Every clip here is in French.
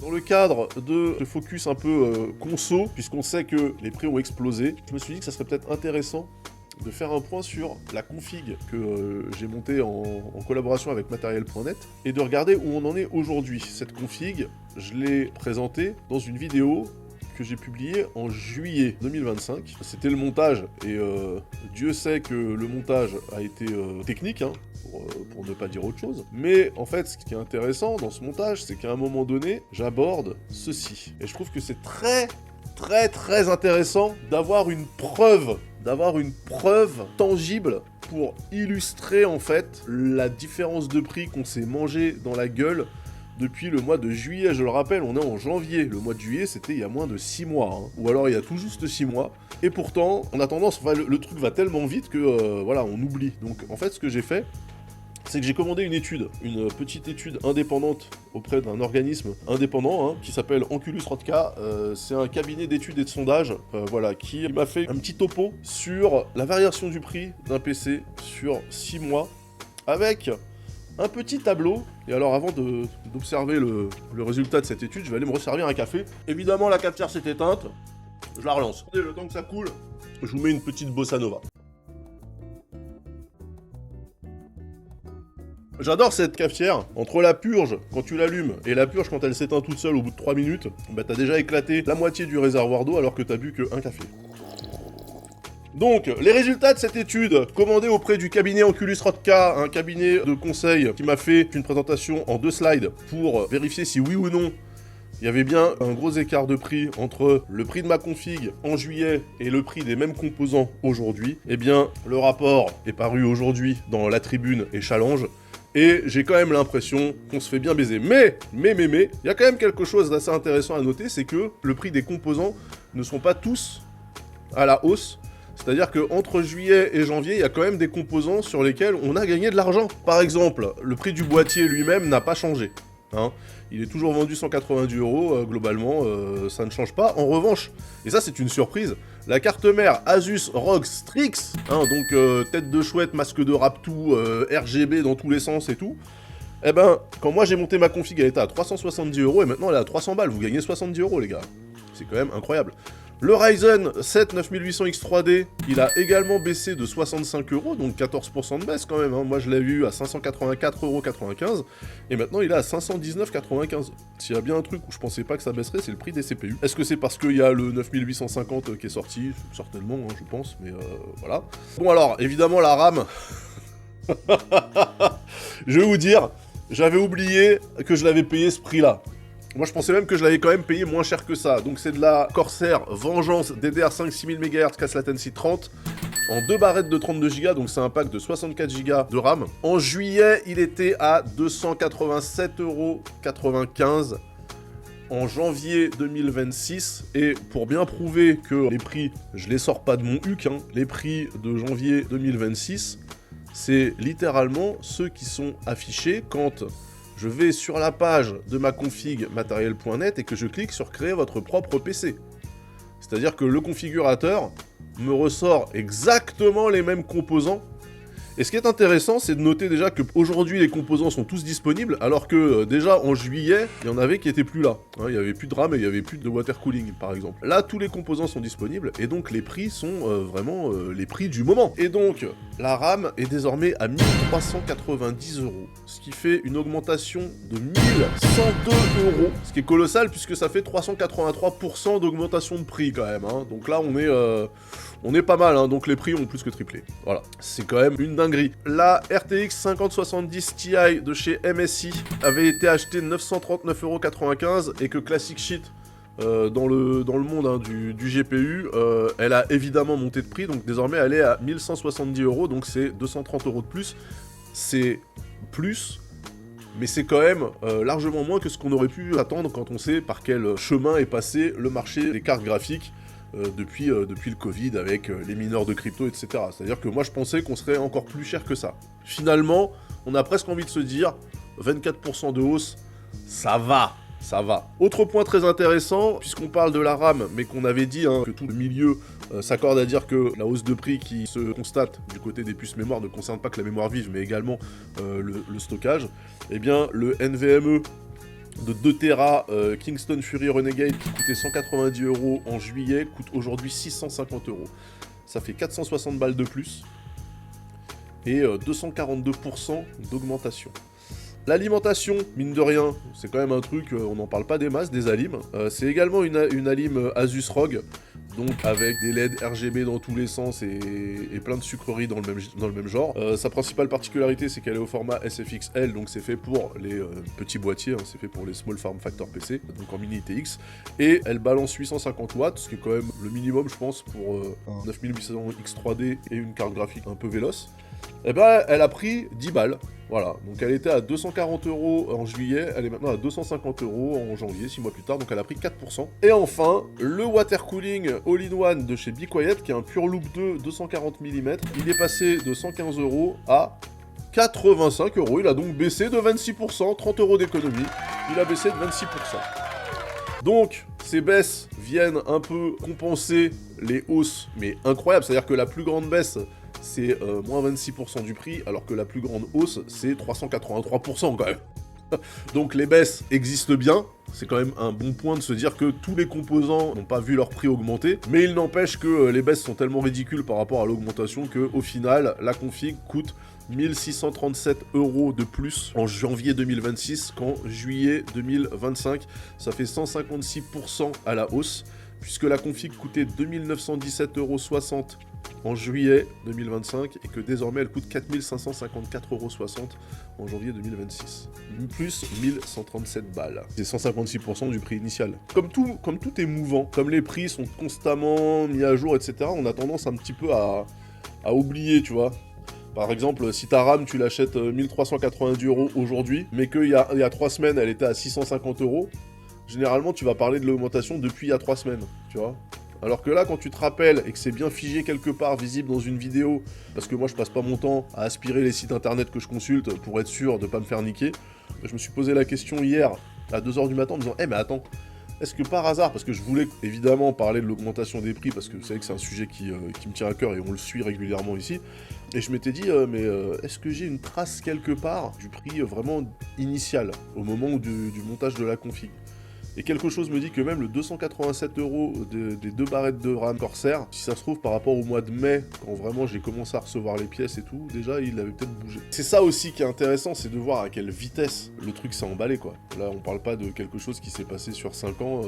Dans le cadre de ce focus un peu conso, puisqu'on sait que les prix ont explosé, je me suis dit que ça serait peut-être intéressant de faire un point sur la config que j'ai montée en collaboration avec Matériel.net et de regarder où on en est aujourd'hui. Cette config, je l'ai présentée dans une vidéo que j'ai publiée en juillet 2025. C'était le montage, et Dieu sait que le montage a été technique, hein, pour ne pas dire autre chose. Mais en fait, ce qui est intéressant dans ce montage, c'est qu'à un moment donné, j'aborde ceci. Et je trouve que c'est très intéressant d'avoir une preuve tangible pour illustrer en fait la différence de prix qu'on s'est mangé dans la gueule depuis le mois de juillet. Je le rappelle, on est en janvier. Le mois de juillet, c'était il y a moins de 6 mois. Hein. Ou alors il y a tout juste 6 mois. Et pourtant, on a tendance, enfin, le truc va tellement vite que voilà, on oublie. Donc en fait, ce que j'ai fait, c'est que j'ai commandé une petite étude indépendante auprès d'un organisme indépendant, hein, qui s'appelle Onculus Rodka. C'est un cabinet d'études et de sondage, voilà, qui m'a fait un petit topo sur la variation du prix d'un PC sur 6 mois, avec un petit tableau. Et alors avant d'observer le résultat de cette étude, je vais aller me resservir un café. Évidemment, la cafetière s'est éteinte, je la relance. Et le temps que ça coule, je vous mets une petite bossa nova. J'adore cette cafetière. Entre la purge quand tu l'allumes et la purge quand elle s'éteint toute seule au bout de 3 minutes, bah t'as déjà éclaté la moitié du réservoir d'eau alors que t'as bu qu'un café. Donc, les résultats de cette étude, commandée auprès du cabinet Onculus Rodka, un cabinet de conseil qui m'a fait une présentation en 2 slides pour vérifier si oui ou non il y avait bien un gros écart de prix entre le prix de ma config en juillet et le prix des mêmes composants aujourd'hui. Eh bien, le rapport est paru aujourd'hui dans La Tribune et Challenge. Et j'ai quand même l'impression qu'on se fait bien baiser. Mais, il y a quand même quelque chose d'assez intéressant à noter, c'est que le prix des composants ne sont pas tous à la hausse. C'est-à-dire qu'entre juillet et janvier, il y a quand même des composants sur lesquels on a gagné de l'argent. Par exemple, le prix du boîtier lui-même n'a pas changé. Hein. Il est toujours vendu 190 €, globalement, ça ne change pas. En revanche, et ça c'est une surprise, la carte mère Asus ROG Strix, hein, donc tête de chouette, masque de Raptou, RGB dans tous les sens et tout, eh ben, quand moi j'ai monté ma config, elle était à 370 € et maintenant elle est à 300 balles, vous gagnez 70 € les gars. C'est quand même incroyable. Le Ryzen 7 9800X 3D, il a également baissé de 65 €, donc 14% de baisse quand même. Hein. Moi, je l'ai vu à 584,95 € et maintenant il est à 519,95 €. S'il y a bien un truc où je pensais pas que ça baisserait, c'est le prix des CPU. Est-ce que c'est parce qu'il y a le 9850 qui est sorti? Certainement, hein, je pense, mais voilà. Bon alors, évidemment, la RAM... je vais vous dire, j'avais oublié que je l'avais payé ce prix-là. Moi je pensais même que je l'avais quand même payé moins cher que ça. Donc c'est de la Corsair Vengeance DDR5 6000 MHz casse latency 30 en 2 barrettes de 32 Go, donc c'est un pack de 64 Go de RAM. En juillet, il était à 287,95 € en janvier 2026. Et pour bien prouver que les prix, je les sors pas de mon huc, hein, les prix de janvier 2026, c'est littéralement ceux qui sont affichés quand je vais sur la page de ma config Matériel.net et que je clique sur créer votre propre PC. C'est-à-dire que le configurateur me ressort exactement les mêmes composants. Et ce qui est intéressant, c'est de noter déjà qu'aujourd'hui les composants sont tous disponibles, alors que déjà en juillet, il y en avait qui étaient plus là. Hein, il n'y avait plus de RAM et il n'y avait plus de water cooling par exemple. Là, tous les composants sont disponibles et donc les prix sont vraiment les prix du moment. Et donc, la RAM est désormais à 1390 €, ce qui fait une augmentation de 1102 €, ce qui est colossal puisque ça fait 383% d'augmentation de prix quand même. Hein. Donc là, on est pas mal, hein, donc les prix ont plus que triplé. Voilà, c'est quand même une dinguerie. La RTX 5070 Ti de chez MSI avait été achetée 939,95 € et que Classic Sheet, dans le monde hein, du GPU, elle a évidemment monté de prix, donc désormais elle est à 1170 €, donc c'est 230 € de plus. C'est plus, mais c'est quand même largement moins que ce qu'on aurait pu attendre quand on sait par quel chemin est passé le marché des cartes graphiques depuis le Covid avec les mineurs de crypto, etc. C'est-à-dire que moi je pensais qu'on serait encore plus cher que ça. Finalement, on a presque envie de se dire 24% de hausse, ça va. Autre point très intéressant, puisqu'on parle de la RAM, mais qu'on avait dit hein, que tout le milieu s'accorde à dire que la hausse de prix qui se constate du côté des puces mémoire ne concerne pas que la mémoire vive, mais également le stockage, eh bien le NVMe de 2 Tera Kingston Fury Renegade qui coûtait 190 € en juillet coûte aujourd'hui 650 €. Ça fait 460 balles de plus et 242% d'augmentation. L'alimentation, mine de rien, c'est quand même un truc, on n'en parle pas des masses, des alimes. C'est également une alim Asus ROG, donc avec des LED RGB dans tous les sens et plein de sucreries dans le même genre. Sa principale particularité, c'est qu'elle est au format SFXL, donc c'est fait pour les petits boîtiers, hein, c'est fait pour les Small Form Factor PC, donc en mini ITX. Et elle balance 850 watts, ce qui est quand même le minimum, je pense, pour 9800 X3D et une carte graphique un peu véloce. Et ben, elle a pris 10 balles. Voilà, donc elle était à 240 € en juillet, elle est maintenant à 250 € en janvier, 6 mois plus tard, donc elle a pris 4%. Et enfin, le water cooling all-in-one de chez Be Quiet, qui est un Pure Loop 2 240 mm, il est passé de 115 € à 85 €, il a donc baissé de 26%, 30 € d'économie, il a baissé de 26%. Donc, ces baisses viennent un peu compenser les hausses, mais incroyables, c'est-à-dire que la plus grande baisse, c'est moins 26% du prix, alors que la plus grande hausse, c'est 383% quand même. Donc les baisses existent bien, c'est quand même un bon point de se dire que tous les composants n'ont pas vu leur prix augmenter, mais il n'empêche que les baisses sont tellement ridicules par rapport à l'augmentation qu'au final, la config coûte 1637 € de plus en janvier 2026 qu'en juillet 2025. Ça fait 156% à la hausse, puisque la config coûtait 2917,60 € en juillet 2025 et que désormais elle coûte 4554,60 € en janvier 2026. Plus 1137 balles. C'est 156% du prix initial. Comme tout est mouvant, comme les prix sont constamment mis à jour, etc., on a tendance un petit peu à oublier, tu vois. Par exemple, si ta RAM, tu l'achètes 1390 € aujourd'hui, mais qu'il y a 3 semaines, elle était à 650 €, généralement, tu vas parler de l'augmentation depuis il y a 3 semaines, tu vois. Alors que là, quand tu te rappelles et que c'est bien figé quelque part, visible dans une vidéo, parce que moi je passe pas mon temps à aspirer les sites internet que je consulte pour être sûr de pas me faire niquer, je me suis posé la question hier à 2 h du matin en me disant « Eh mais attends, est-ce que par hasard, parce que je voulais évidemment parler de l'augmentation des prix, parce que vous savez que c'est un sujet qui me tient à cœur et on le suit régulièrement ici, et je m'étais dit est-ce que j'ai une trace quelque part du prix vraiment initial, au moment du montage de la config ?» Et quelque chose me dit que même le 287 € des 2 barrettes de RAM Corsair, si ça se trouve par rapport au mois de mai, quand vraiment j'ai commencé à recevoir les pièces et tout, déjà il avait peut-être bougé. C'est ça aussi qui est intéressant, c'est de voir à quelle vitesse le truc s'est emballé quoi. Là on parle pas de quelque chose qui s'est passé sur 5 ans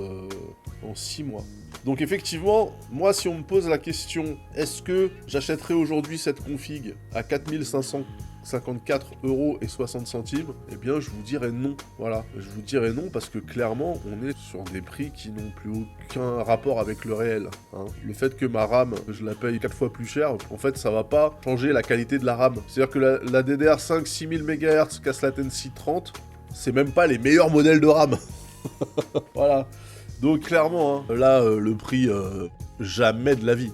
en 6 mois. Donc effectivement, moi si on me pose la question, est-ce que j'achèterais aujourd'hui cette config à 4554,60 €, eh bien je vous dirais non. Voilà, je vous dirais non parce que clairement on est sur des prix qui n'ont plus aucun rapport avec le réel. Hein. Le fait que ma RAM, je la paye 4 fois plus cher, en fait ça va pas changer la qualité de la RAM. C'est-à-dire que la DDR5 6000 MHz casse latency 30, c'est même pas les meilleurs modèles de RAM. Voilà. Donc clairement, hein, là le prix, jamais de la vie.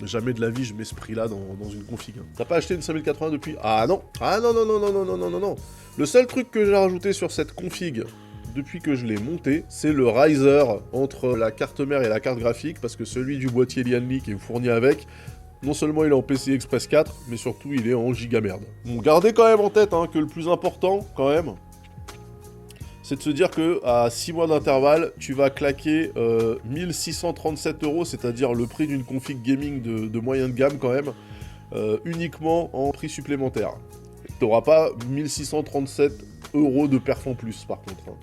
Jamais de la vie je mets ce prix-là dans une config. Hein. T'as pas acheté une 5080 depuis? Ah non. Ah non, non, non, non, non, non, non, non, non. Le seul truc que j'ai rajouté sur cette config, depuis que je l'ai monté, c'est le riser entre la carte mère et la carte graphique, parce que celui du boîtier Lianli qui est fourni avec, non seulement il est en PCI Express 4, mais surtout il est en gigamerde. Bon, gardez quand même en tête hein, que le plus important, quand même, c'est de se dire que à 6 mois d'intervalle, tu vas claquer 1637 €, c'est-à-dire le prix d'une config gaming de moyen de gamme quand même, uniquement en prix supplémentaire. Tu n'auras pas 1637 € de perf en plus par contre. Hein.